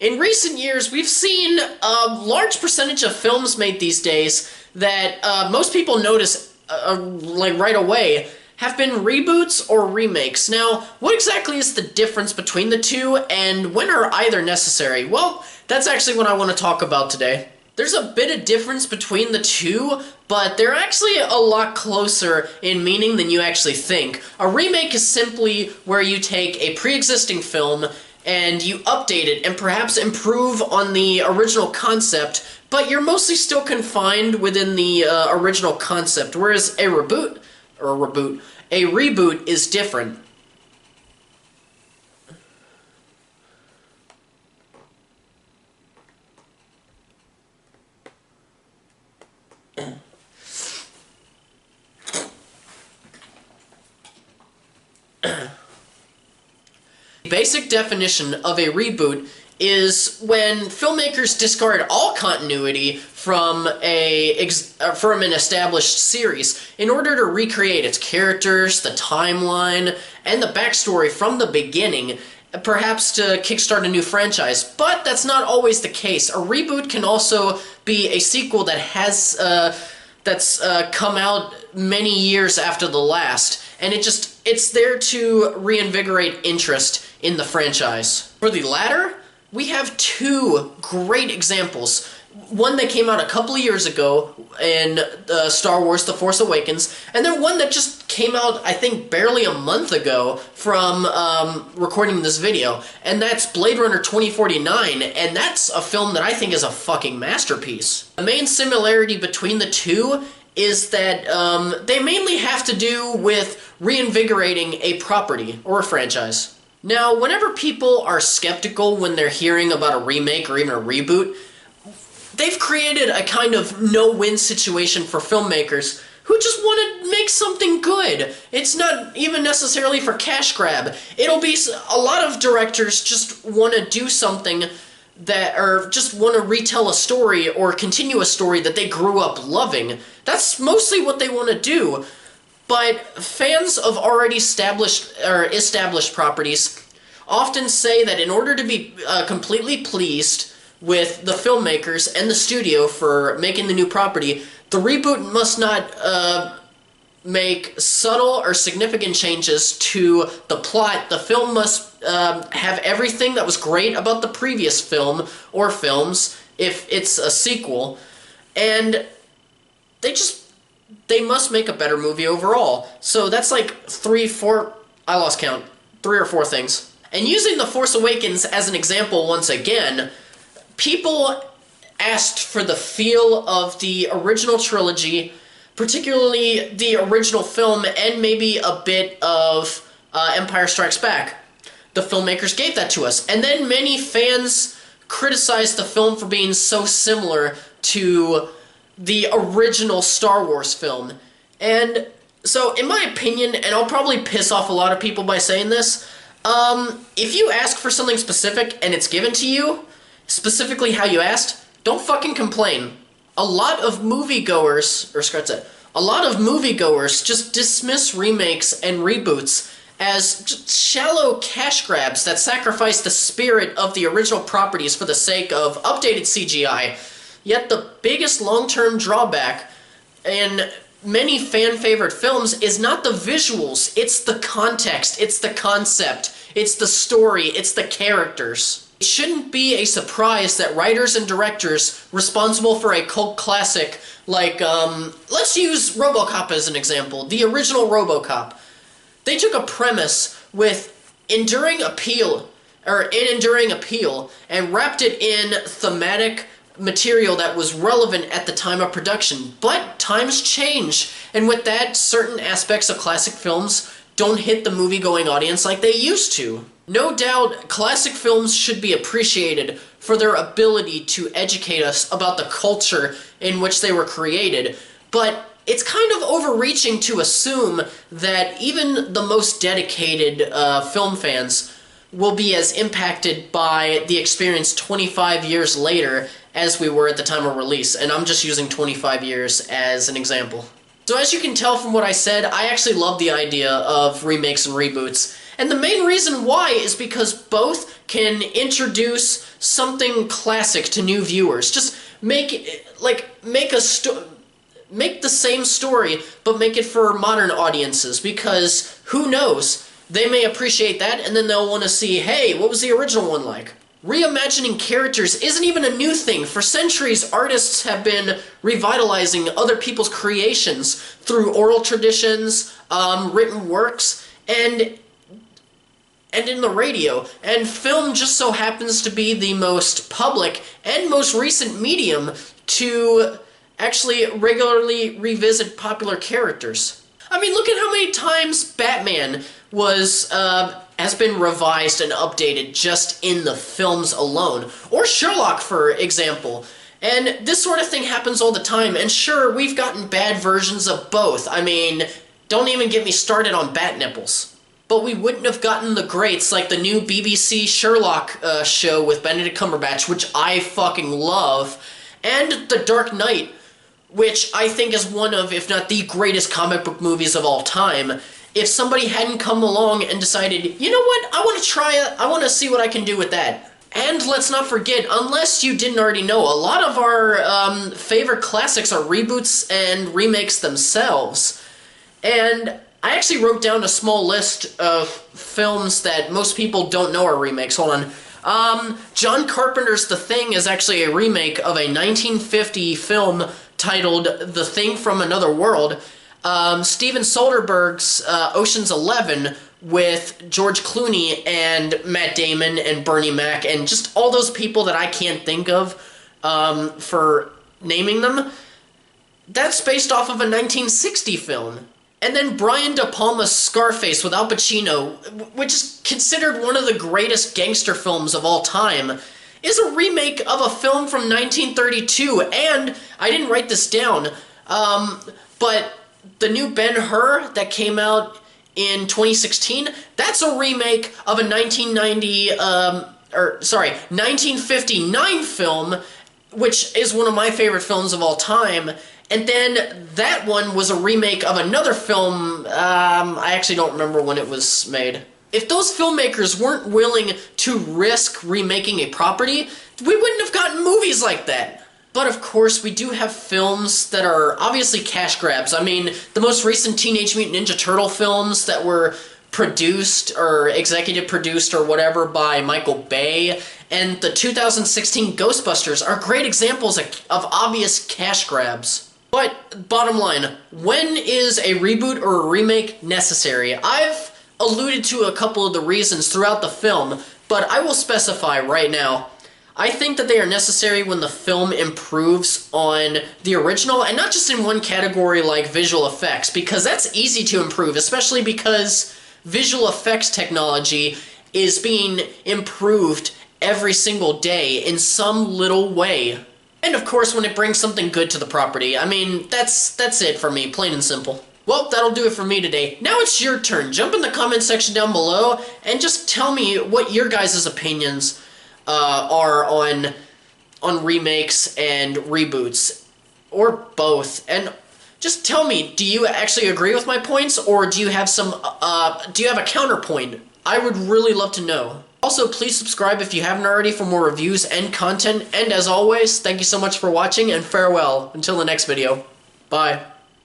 In recent years, we've seen a large percentage of films made these days that most people notice like right away have been reboots or remakes. Now, what exactly is the difference between the two, and when are either necessary? Well, that's actually what I want to talk about today. There's a bit of difference between the two, but they're actually a lot closer in meaning than you actually think. A remake is simply where you take a pre-existing film and you update it and perhaps improve on the original concept, but you're mostly still confined within the original concept, whereas a reboot is different. The basic definition of a reboot is when filmmakers discard all continuity from an established series in order to recreate its characters, the timeline, and the backstory from the beginning, perhaps to kickstart a new franchise. But that's not always the case. A reboot can also be a sequel that has come out many years after the last, and it's there to reinvigorate interest in the franchise. For the latter, we have two great examples. One that came out a couple of years ago in Star Wars The Force Awakens, and then one that just came out, I think, barely a month ago from recording this video, and that's Blade Runner 2049, and that's a film that I think is a fucking masterpiece. The main similarity between the two is that they mainly have to do with reinvigorating a property or a franchise. Now, whenever people are skeptical when they're hearing about a remake or even a reboot, they've created a kind of no-win situation for filmmakers who just want to make something good. It's not even necessarily for cash grab. It'll be a lot of directors just want to do something that, or just want to retell a story or continue a story that they grew up loving. That's mostly what they want to do. But fans of already established properties often say that in order to be completely pleased with the filmmakers and the studio for making the new property, the reboot must not make subtle or significant changes to the plot. The film must have everything that was great about the previous film or films, if it's a sequel, and they must make a better movie overall. So that's like I lost count, 3 or 4 things. And using The Force Awakens as an example once again, people asked for the feel of the original trilogy, particularly the original film, and maybe a bit of Empire Strikes Back. The filmmakers gave that to us, and then many fans criticized the film for being so similar to the original Star Wars film. And so, in my opinion, and I'll probably piss off a lot of people by saying this, if you ask for something specific and it's given to you, specifically how you asked, don't fucking complain. A lot of moviegoers just dismiss remakes and reboots as just shallow cash grabs that sacrifice the spirit of the original properties for the sake of updated CGI. Yet the biggest long-term drawback in many fan-favorite films is not the visuals, it's the context, it's the concept, it's the story, it's the characters. It shouldn't be a surprise that writers and directors responsible for a cult classic like, let's use RoboCop as an example, the original RoboCop. They took a premise with enduring appeal, and wrapped it in thematic material that was relevant at the time of production. But times change, and with that, certain aspects of classic films don't hit the movie-going audience like they used to. No doubt, classic films should be appreciated for their ability to educate us about the culture in which they were created, but it's kind of overreaching to assume that even the most dedicated film fans will be as impacted by the experience 25 years later as we were at the time of release, and I'm just using 25 years as an example. So as you can tell from what I said, I actually love the idea of remakes and reboots, And the main reason why is because both can introduce something classic to new viewers. Just make the same story, but make it for modern audiences, because who knows? They may appreciate that, and then they'll want to see, hey, what was the original one like? Reimagining characters isn't even a new thing. For centuries, artists have been revitalizing other people's creations through oral traditions, written works, and in the radio. And film just so happens to be the most public and most recent medium to actually regularly revisit popular characters. I mean, look at how many times Batman has been revised and updated just in the films alone. Or Sherlock, for example. And this sort of thing happens all the time, and sure, we've gotten bad versions of both. I mean, don't even get me started on bat nipples. But we wouldn't have gotten the greats like the new BBC Sherlock show with Benedict Cumberbatch, which I fucking love, and The Dark Knight, which I think is one of, if not the greatest comic book movies of all time. If somebody hadn't come along and decided, you know what, I want to try it, I want to see what I can do with that. And let's not forget, unless you didn't already know, a lot of our favorite classics are reboots and remakes themselves. And I actually wrote down a small list of films that most people don't know are remakes. Hold on. John Carpenter's The Thing is actually a remake of a 1950 film titled The Thing from Another World. Steven Soderbergh's Ocean's 11 with George Clooney and Matt Damon and Bernie Mac and just all those people that I can't think of for naming them. That's based off of a 1960 film. And then Brian De Palma's Scarface with Al Pacino, which is considered one of the greatest gangster films of all time, is a remake of a film from 1932. And I didn't write this down, but the new Ben-Hur that came out in 2016, that's a remake of a 1959 film, which is one of my favorite films of all time. And then that one was a remake of another film, I actually don't remember when it was made. If those filmmakers weren't willing to risk remaking a property, we wouldn't have gotten movies like that. But of course, we do have films that are obviously cash grabs. I mean, the most recent Teenage Mutant Ninja Turtle films that were produced or executive produced or whatever by Michael Bay, and the 2016 Ghostbusters are great examples of obvious cash grabs. But, bottom line, when is a reboot or a remake necessary? I've alluded to a couple of the reasons throughout the film, but I will specify right now. I think that they are necessary when the film improves on the original, and not just in one category like visual effects, because that's easy to improve, especially because visual effects technology is being improved every single day in some little way. And of course, when it brings something good to the property. I mean, that's it for me, plain and simple. Well, that'll do it for me today. Now it's your turn. Jump in the comment section down below and just tell me what your guys' opinions are on remakes and reboots, or both. And just tell me, do you actually agree with my points, or do you have a counterpoint? I would really love to know. Also, please subscribe if you haven't already for more reviews and content, and as always, thank you so much for watching, and farewell until the next video. Bye.